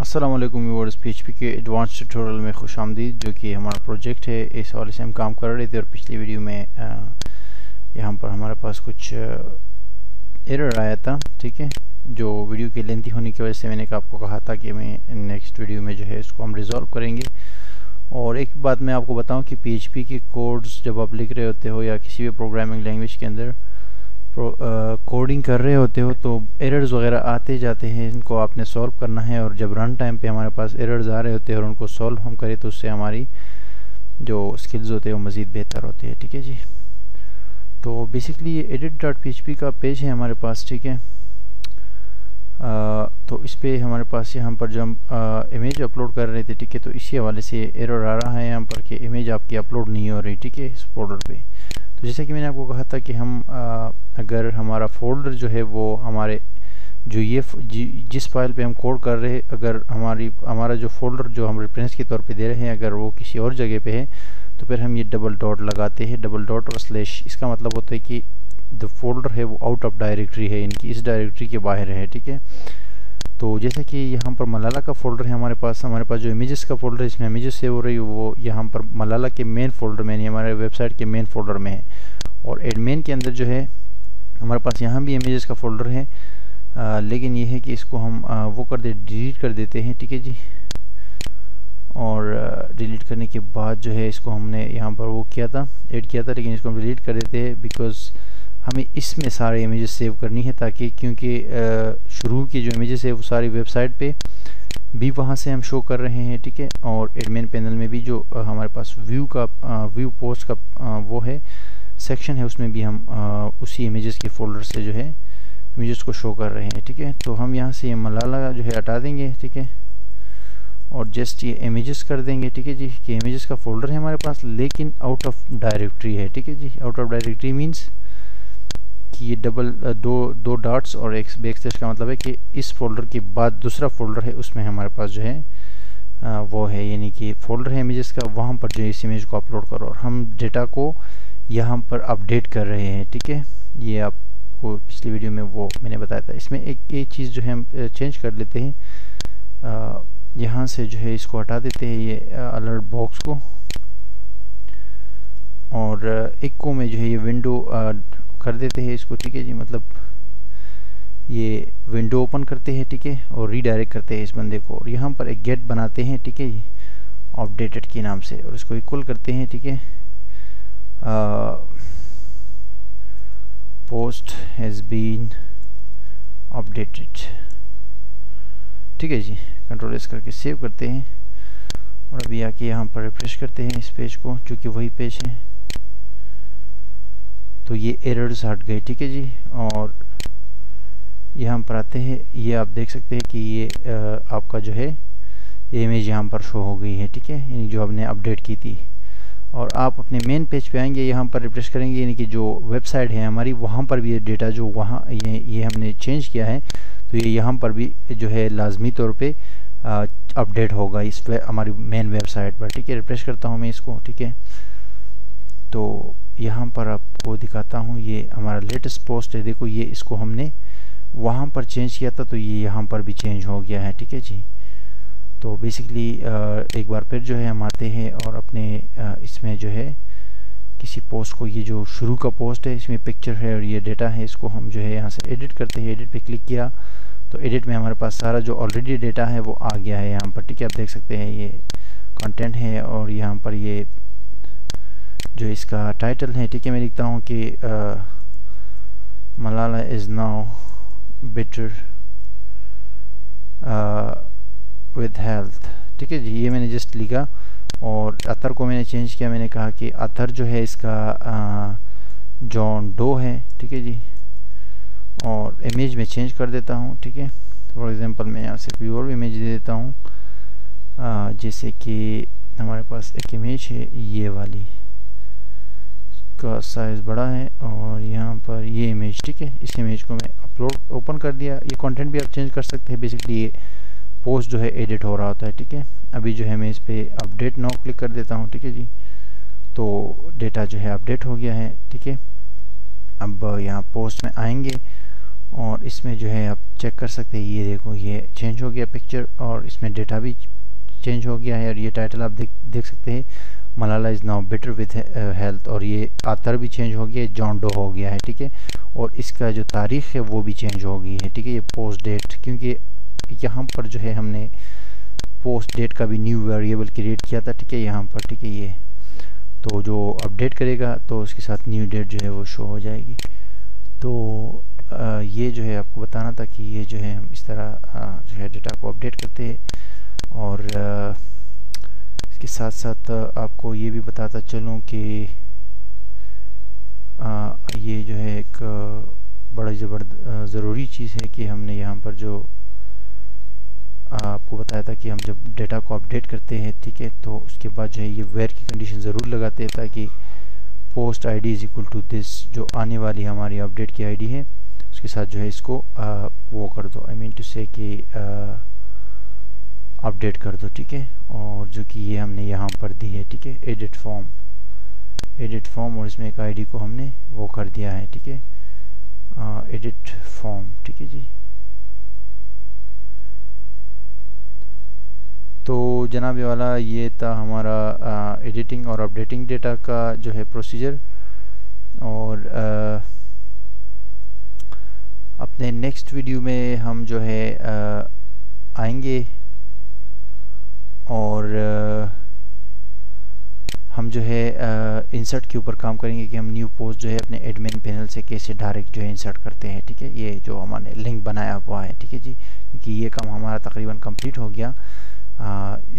अस्सलाम वालेकुम viewers, PHP के एडवांस ट्यूटोरियल में खुशामदीद। जो कि हमारा प्रोजेक्ट है, इस हवाले से हम काम कर रहे थे और पिछली वीडियो में यहाँ पर हमारे पास कुछ एरर आया था। ठीक है, जो वीडियो की लेंथी होने की वजह से मैंने आपको कहा था कि मैं नेक्स्ट वीडियो में जो है इसको हम रिजॉल्व करेंगे। और एक बात मैं आपको बताऊं कि PHP के कोड्स जब आप लिख रहे होते हो या किसी भी प्रोग्रामिंग लैंग्वेज के अंदर कोडिंग कर रहे होते हो तो एरर्स वगैरह आते जाते हैं, इनको आपने सॉल्व करना है। और जब रन टाइम पे हमारे पास एरर्स आ रहे होते हैं और उनको सॉल्व हम करें तो उससे हमारी जो स्किल्स होते हैं वो मज़ीद बेहतर होती है। ठीक है जी, तो बेसिकली ये edit.php का पेज है हमारे पास। ठीक है, तो इस पे हमारे पास यहाँ पर जो हम इमेज अपलोड कर रहे थे, ठीक है, तो इसी हवाले से एरर आ रहा है यहाँ पर कि इमेज आपकी अपलोड नहीं हो रही। ठीक है, इस फोल्डर पे। तो जैसे कि मैंने आपको कहा था कि हम अगर हमारा फोल्डर जो है वो हमारे जो जिस फाइल पे हम कोड कर रहे हैं, अगर हमारा जो फोल्डर जो हम रेफरेंस के तौर पे दे रहे हैं अगर वो किसी और जगह पे है तो फिर हम ये डबल डॉट लगाते हैं, डबल डॉट और स्लैश। इसका मतलब होता है कि द फोल्डर है वो आउट ऑफ डायरेक्टरी है, यानी कि इस डायरेक्टरी के बाहर है। ठीक है, तो जैसे कि यहाँ पर मलाला का फोल्डर है हमारे पास जो इमेजेस का फोल्डर है, इसमें इमेजेस सेव हो रही है, वो यहाँ पर मलाला के मेन फोल्डर में, हमारे वेबसाइट के मेन फोल्डर में है। और एडमिन के अंदर जो है हमारे पास यहाँ भी इमेजेस का फोल्डर है, लेकिन ये है कि इसको हम वो डिलीट कर देते हैं। ठीक है जी, और डिलीट करने के बाद जो है इसको हमने यहाँ पर वो किया था, ऐड किया था, लेकिन इसको हम डिलीट कर देते हैं बिकॉज हमें इसमें सारे इमेजेस सेव करनी है, ताकि क्योंकि शुरू की जो इमेजेस है वो सारी वेबसाइट पे भी वहाँ से हम शो कर रहे हैं। ठीक है, और एडमिन पैनल में भी जो हमारे पास व्यू पोस्ट का वो है सेक्शन है, उसमें भी हम उसी इमेजेस के फोल्डर से जो है इमेजेस को शो कर रहे हैं। ठीक है, तो हम यहाँ से ये मलाला जो है हटा देंगे। ठीक है, और जस्ट ये इमेजेस कर देंगे। ठीक है जी, कि इमेजेस का फोल्डर है हमारे पास लेकिन आउट ऑफ डायरेक्टरी है। ठीक है जी, आउट ऑफ डायरेक्टरी मीन्स कि ये दो डॉट्स और एक बैकस्लैश का मतलब है कि इस फोल्डर के बाद दूसरा फोल्डर है, उसमें हमारे पास जो है वो है, यानी कि फोल्डर है इमेजेस का, वहाँ पर जो इस इमेज को अपलोड करो। और हम डेटा को यहाँ पर अपडेट कर रहे हैं। ठीक है, ये आपको पिछली वीडियो में वो मैंने बताया था। इसमें एक चीज़ जो है हम चेंज कर लेते हैं, यहाँ से जो है इसको हटा देते हैं ये अलर्ट बॉक्स को, और एक को में जो है ये विंडो कर देते हैं इसको। ठीक है जी, मतलब ये विंडो ओपन करते हैं। ठीक है, और रीडायरेक्ट करते हैं इस बंदे को, और यहाँ पर एक गेट बनाते हैं। ठीक है जी, अपडेटेड के नाम से, और इसको इक्वल करते हैं। ठीक है, पोस्ट हैज़ बीन अपडेटेड। ठीक है जी, कंट्रोल एस करके सेव करते हैं, और अभी आके यहाँ पर रिफ्रेश करते हैं इस पेज को, चूँकि वही पेज है, तो ये एरर्स हट गए। ठीक है जी, और यहाँ पर आते हैं, ये आप देख सकते हैं कि ये आपका जो है ये इमेज यहाँ पर शो हो गई है। ठीक है, यानी जो आपने अपडेट की थी। और आप अपने मेन पेज पे आएंगे, यहाँ पर रिफ्रेश करेंगे, यानी कि जो वेबसाइट है हमारी वहाँ पर भी ये डेटा जो वहाँ ये हमने चेंज किया है, तो ये यहाँ पर भी जो है लाजमी तौर पे अपडेट होगा इस हमारी मेन वेबसाइट पर। ठीक है, रिफ्रेश करता हूँ मैं इसको। ठीक है, तो यहाँ पर आपको दिखाता हूँ, ये हमारा लेटेस्ट पोस्ट है। देखो, ये इसको हमने वहाँ पर चेंज किया था, तो ये यहाँ पर भी चेंज हो गया है। ठीक है जी, तो बेसिकली एक बार फिर जो है हम आते हैं और अपने इसमें जो है किसी पोस्ट को, ये जो शुरू का पोस्ट है इसमें पिक्चर है और ये डेटा है, इसको हम जो है यहाँ से एडिट करते हैं। एडिट पे क्लिक किया तो एडिट में हमारे पास सारा जो ऑलरेडी डेटा है वो आ गया है यहाँ पर। ठीक है, आप देख सकते हैं ये कंटेंट है, और यहाँ पर ये जो इसका टाइटल है। ठीक है, मैं लिखता हूँ कि Malala is now better with health. ठीक है जी, ये मैंने जस्ट लिखा, और अतर को मैंने चेंज किया। मैंने कहा कि अतर जो है इसका जॉन डो है। ठीक है जी, और इमेज में चेंज कर देता हूँ। ठीक है, फॉर एग्जांपल मैं यहाँ से कोई और इमेज दे देता हूँ, जैसे कि हमारे पास एक इमेज है ये वाली, का साइज़ बड़ा है, और यहाँ पर ये इमेज। ठीक है, इस इमेज को मैं अपलोड ओपन कर दिया। ये कंटेंट भी आप चेंज कर सकते हैं, बेसिकली ये पोस्ट जो है एडिट हो रहा होता है। ठीक है, अभी जो है मैं इस पे अपडेट नाउ क्लिक कर देता हूँ। ठीक है जी, तो डेटा जो है अपडेट हो गया है। ठीक है, अब यहाँ पोस्ट में आएंगे और इसमें जो है आप चेक कर सकते हैं, ये देखो ये चेंज हो गया पिक्चर और इसमें डेटा भी चेंज हो गया है। और ये टाइटल आप देख सकते हैं, Malala is now better with health, और ये आतर भी चेंज हो गया, जॉन डो हो गया है, ठीक है। और इसका जो तारीख़ है वो भी चेंज हो गई है, ठीक है। ये पोस्ट डेट, क्योंकि यहाँ पर जो है हमने पोस्ट डेट का भी न्यू वेरिएबल क्रिएट किया था, ठीक है, यहाँ पर, ठीक है। ये तो जो अपडेट करेगा तो उसके साथ न्यू डेट जो है वो शो हो जाएगी। तो ये जो है आपको बताना था कि ये जो है हम इस तरह जो है डेटा को अपडेट करते हैं। और इसके साथ साथ आपको ये भी बताता चलूँ कि ये जो है एक बड़ा ज़रूरी चीज़ है कि हमने यहाँ पर जो आपको बताया था कि हम जब डेटा को अपडेट करते हैं, ठीक है, तो उसके बाद जो है ये वेयर की कंडीशन ज़रूर लगाते हैं ताकि post ID is equal to this, जो आने वाली हमारी अपडेट की आईडी है उसके साथ जो है इसको वो कर दो, आई मीन टू से कि अपडेट कर दो, ठीक है। और जो कि ये हमने यहाँ पर दी है, ठीक है, एडिट फॉर्म, और इसमें एक आईडी को हमने वो कर दिया है, ठीक है, एडिट फॉर्म, ठीक है जी। तो जनाब वाला ये था हमारा एडिटिंग और अपडेटिंग डेटा का जो है प्रोसीजर। और अपने नेक्स्ट वीडियो में हम जो है आएंगे और हम जो है इंसर्ट के ऊपर काम करेंगे कि हम न्यू पोस्ट जो है अपने एडमिन पैनल से कैसे डायरेक्ट जो है इंसर्ट करते हैं, ठीक है। ये जो हमने लिंक बनाया हुआ है, ठीक है जी, क्योंकि ये काम हमारा तकरीबन कंप्लीट हो गया।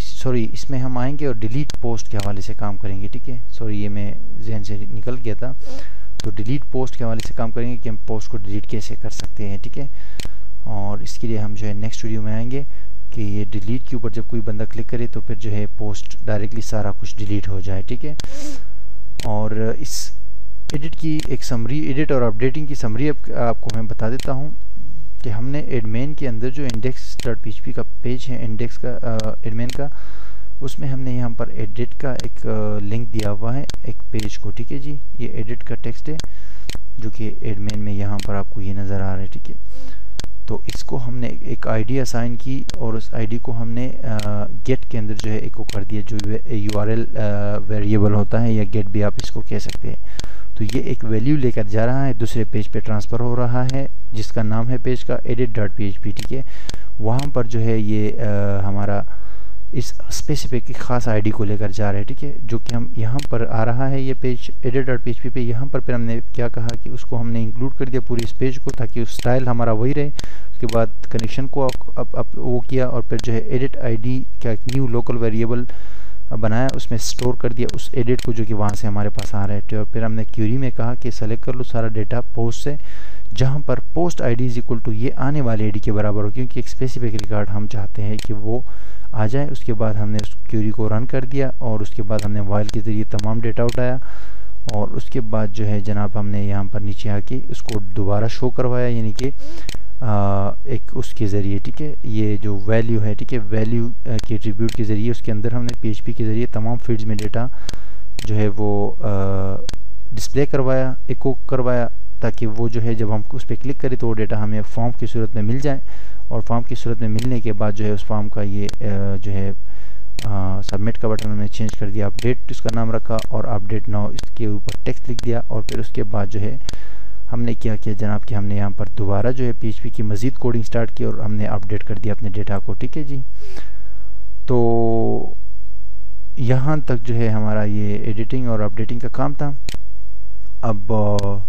सॉरी, इसमें हम आएंगे और डिलीट पोस्ट के हवाले से काम करेंगे, ठीक है। सॉरी, ये मैं जहन से निकल गया था। तो डिलीट पोस्ट के हवाले से काम करेंगे कि हम पोस्ट को डिलीट कैसे कर सकते हैं, ठीक है। और इसके लिए हम जो है नेक्स्ट वीडियो में आएंगे कि ये डिलीट के ऊपर जब कोई बंदा क्लिक करे तो फिर जो है पोस्ट डायरेक्टली सारा कुछ डिलीट हो जाए, ठीक है। और इस एडिट की एक समरी, एडिट और अपडेटिंग की समरी आपको मैं बता देता हूँ कि हमने एडमिन के अंदर जो index.php का पेज है, इंडेक्स का एडमिन का, उसमें हमने यहाँ पर एडिट का एक लिंक दिया हुआ है एक पेज को, ठीक है जी। ये एडिट का टेक्स्ट है जो कि एडमिन में यहाँ पर आपको ये नज़र आ रहा है, ठीक है। तो इसको हमने एक आईडी असाइन की और उस आईडी को हमने गेट के अंदर जो है एको कर दिया, जो URL वेरिएबल होता है, या गेट भी आप इसको कह सकते हैं। तो ये एक वैल्यू लेकर जा रहा है, दूसरे पेज पे ट्रांसफ़र हो रहा है जिसका नाम है पेज का edit.php, ठीक है। वहाँ पर जो है ये हमारा इस स्पेसिफिक ख़ास आईडी को लेकर जा रहे हैं, ठीक है, जो कि हम यहाँ पर आ रहा है ये पेज edit.php पे। यहाँ पर फिर हमने क्या कहा कि उसको हमने इंक्लूड कर दिया पूरी इस पेज को, ताकि उस स्टाइल हमारा वही रहे। उसके बाद कनेक्शन को अब वो किया और फिर जो है एडिट आईडी का एक न्यू लोकल वेरिएबल बनाया, उसमें स्टोर कर दिया उस एडिट को जो कि वहाँ से हमारे पास आ रहे थे। और फिर हमने क्यूरी में कहा कि सेलेक्ट कर लो सारा डेटा पोस्ट से, जहाँ पर post ID is equal to ये आने वाले आईडी के बराबर हो, क्योंकि एक स्पेसिफिक रिकॉर्ड हम चाहते हैं कि वो आ जाए। उसके बाद हमने उस क्यूरी को रन कर दिया और उसके बाद हमने वाइल के ज़रिए तमाम डेटा उठाया और उसके बाद जो है जनाब हमने यहाँ पर नीचे आके उसको दोबारा शो करवाया, यानी कि एक उसके ज़रिए, ठीक है, ये जो वैल्यू है, ठीक है, वैल्यू के एट्रीब्यूट के ज़रिए उसके अंदर हमने PHP के ज़रिए तमाम फील्ड्स में डेटा जो है वो डिस्प्ले करवाया, एको करवाया, ताकि वो जो है जब हम उस पर क्लिक करें तो वो डेटा हमें फॉर्म की सूरत में मिल जाए। और फॉर्म की सूरत में मिलने के बाद जो है उस फॉर्म का ये जो है सबमिट का बटन हमने चेंज कर दिया, अपडेट इसका नाम रखा और अपडेट नाउ इसके ऊपर टेक्स्ट लिख दिया। और फिर उसके बाद जो है हमने क्या किया जनाब कि हमने यहाँ पर दोबारा जो है PHP की मज़ीद कोडिंग स्टार्ट की और हमने अपडेट कर दिया अपने डेटा को, ठीक है जी। तो यहाँ तक जो है हमारा ये एडिटिंग और अपडेटिंग का काम था। अब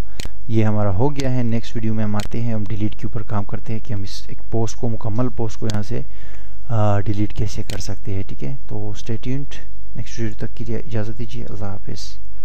ये हमारा हो गया है। नेक्स्ट वीडियो में हम आते हैं, हम डिलीट के ऊपर काम करते हैं कि हम इस एक पोस्ट को, मुकम्मल पोस्ट को यहाँ से डिलीट कैसे कर सकते हैं, ठीक है। तो स्टे ट्यून्ड, नेक्स्ट वीडियो तक के लिए इजाज़त दीजिए, अल्लाह हाफिज़।